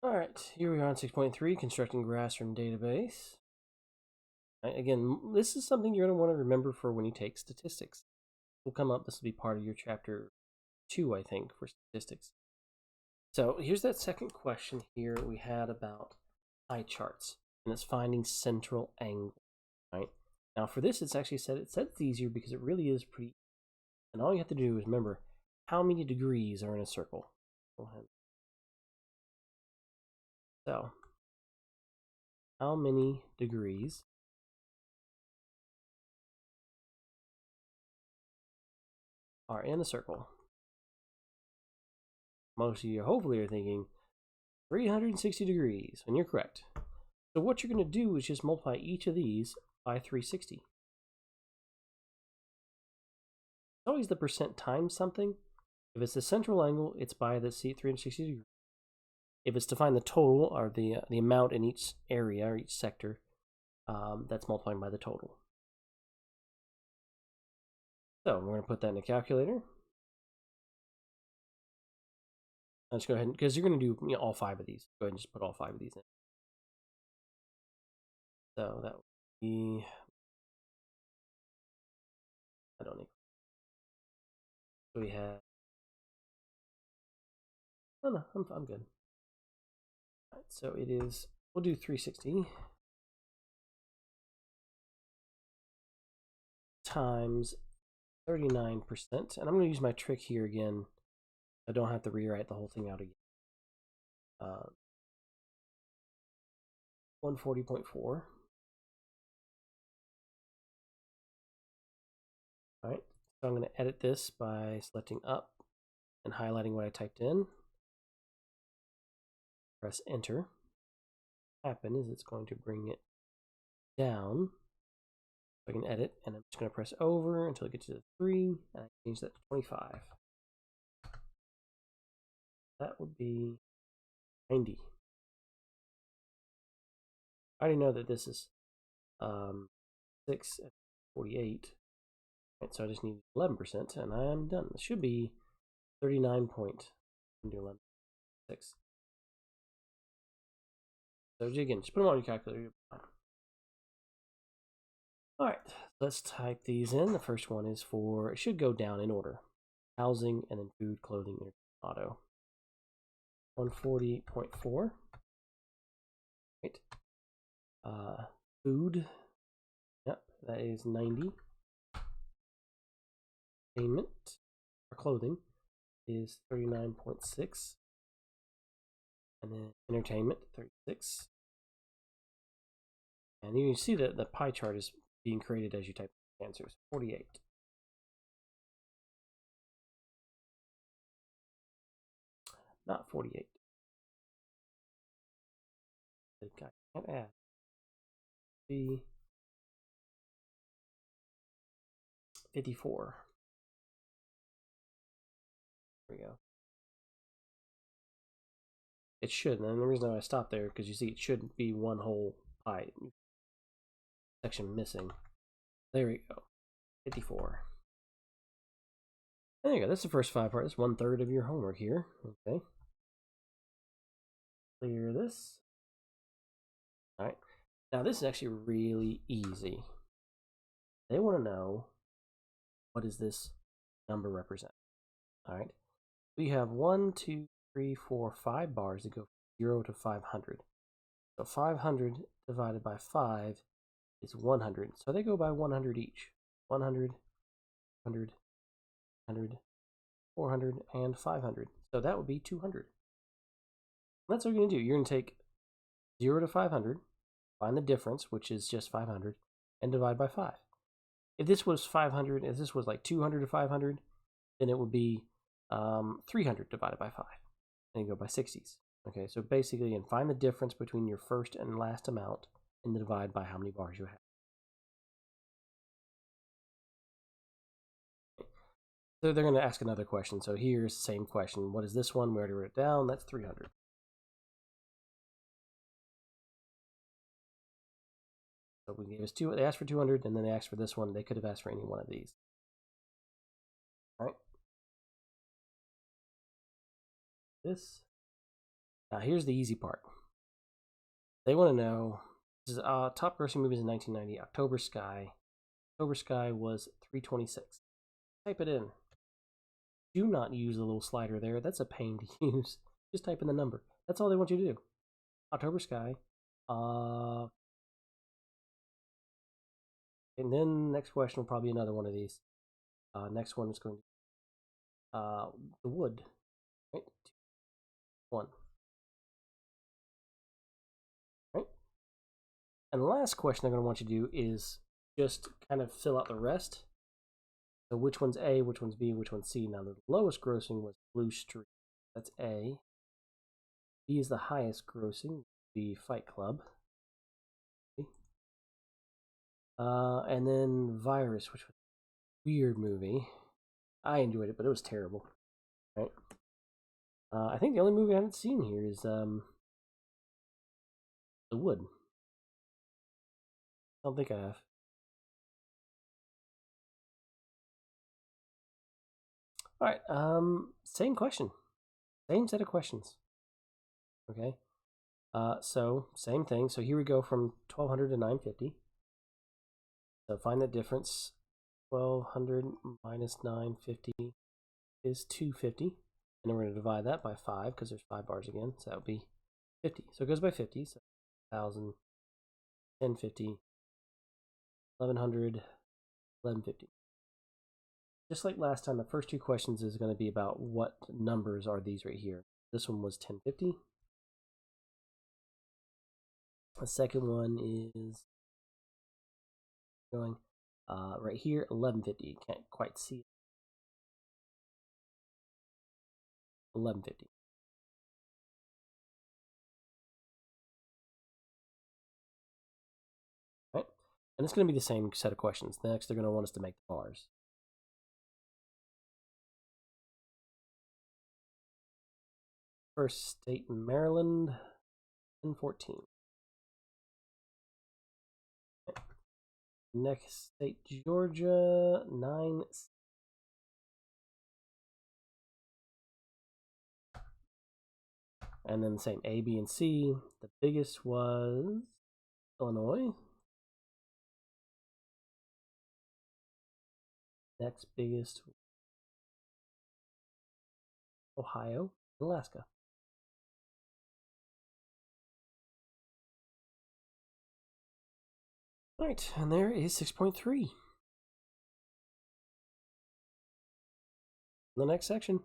Alright, here we are on 6.3, constructing graphs from database. Right, again, this is something you're going to want to remember for when you take statistics. Will come up, this will be part of your chapter 2, I think, for statistics. So here's that second question here we had about pie charts, and it's finding central angle, right? Now for this, it's actually said it's easier because it really is pretty, and all you have to do is remember how many degrees are in a circle. Go ahead. So, how many degrees are in a circle? Most of you hopefully are thinking 360 degrees, and you're correct. So what you're going to do is just multiply each of these by 360. It's always the percent times something. If it's the central angle, it's by the 360 degrees. If it's to find the total, or the amount in each area or each sector, that's multiplying by the total. So we're going to put that in a calculator. Let's go ahead, because you're going to do all 5 of these. Go ahead and just put all 5 of these in. So that would be, I don't need. So we have, oh no, I'm good. All right, so it is, we'll do 360 times 39%, and I'm going to use my trick here again. I don't have to rewrite the whole thing out again. 140.4. All right, so I'm going to edit this by selecting up and highlighting what I typed in. Press enter. What happen is it's going to bring it down. So I can edit, and I'm just going to press over until it gets to 3, and I change that to 25. That would be 90. I already know that this is 6 at 48. Right, so I just need 11%, and I'm done. This should be 39.6. So again, just put them on your calculator. All right, let's type these in. The first one is for, it should go down in order. Housing, and then food, clothing, and auto. 140.4. Right. Food. Yep, that is 90. Payment or clothing is 39.6. And then entertainment, 36. And you can see that the pie chart is being created as you type answers. 48. Not 48. I can't add. B 54. There we go. It should, and the reason I stopped there because you see it shouldn't be one whole pie section missing. There we go. 54. There you go. That's the first 5 parts. That's 1/3 of your homework here. Okay. Clear this. All right. Now this is actually really easy. They want to know, what does this number represent? All right. We have 1, 2, 3, 4, 5 bars that go from 0 to 500. So 500 divided by 5 is 100. So they go by 100 each. 100, 100, 100, 400, and 500. So that would be 200. That's what you're going to do. You're going to take 0 to 500, find the difference, which is just 500, and divide by 5. If this was 500, if this was like 200 to 500, then it would be 300 divided by 5. And you go by 60s. Okay, so basically, you can find the difference between your first and last amount and divide by how many bars you have. So they're going to ask another question. So here's the same question. What is this one? We already wrote it down. That's 300. So we gave us 2. They asked for 200, and then they asked for this one. They could have asked for any one of these. All right. This. Now here's the easy part. They want to know, this is top grossing movies in 1990, October Sky. October Sky was 326. Type it in. Do not use the little slider there. That's a pain to use. Just type in the number. That's all they want you to do. October Sky. And then next question will probably be another one of these. Next one is going to be The Wood. Right? 1. Right? And the last question they're going to want you to do is just kind of fill out the rest. So which one's A, which one's B, which one's C. Now the lowest grossing was Blue Streak. That's A. B is the highest grossing, the Fight Club. And then Virus, which was a weird movie. I enjoyed it, but it was terrible. Right? I think the only movie I haven't seen here is The Wood. I don't think I have. All right. Same question. Same set of questions. Okay. So same thing. So here we go from 1200 to 950. So find the difference. 1200 minus 950 is 250. And then we're going to divide that by 5 because there's 5 bars again. So that would be 50. So it goes by 50. So 1000, 1050, 1100, 1150. Just like last time, the first two questions is going to be about what numbers are these right here. This one was 1050. The second one is going right here, 1150. You can't quite see it. 1150. Right? And it's going to be the same set of questions. Next, they're going to want us to make the bars. First state in Maryland, 1014. Okay. Next state, Georgia, 9. And then the same A, B, and C. The biggest was Illinois. Next biggest, Ohio, Alaska. All right, and there is 6.3. The next section.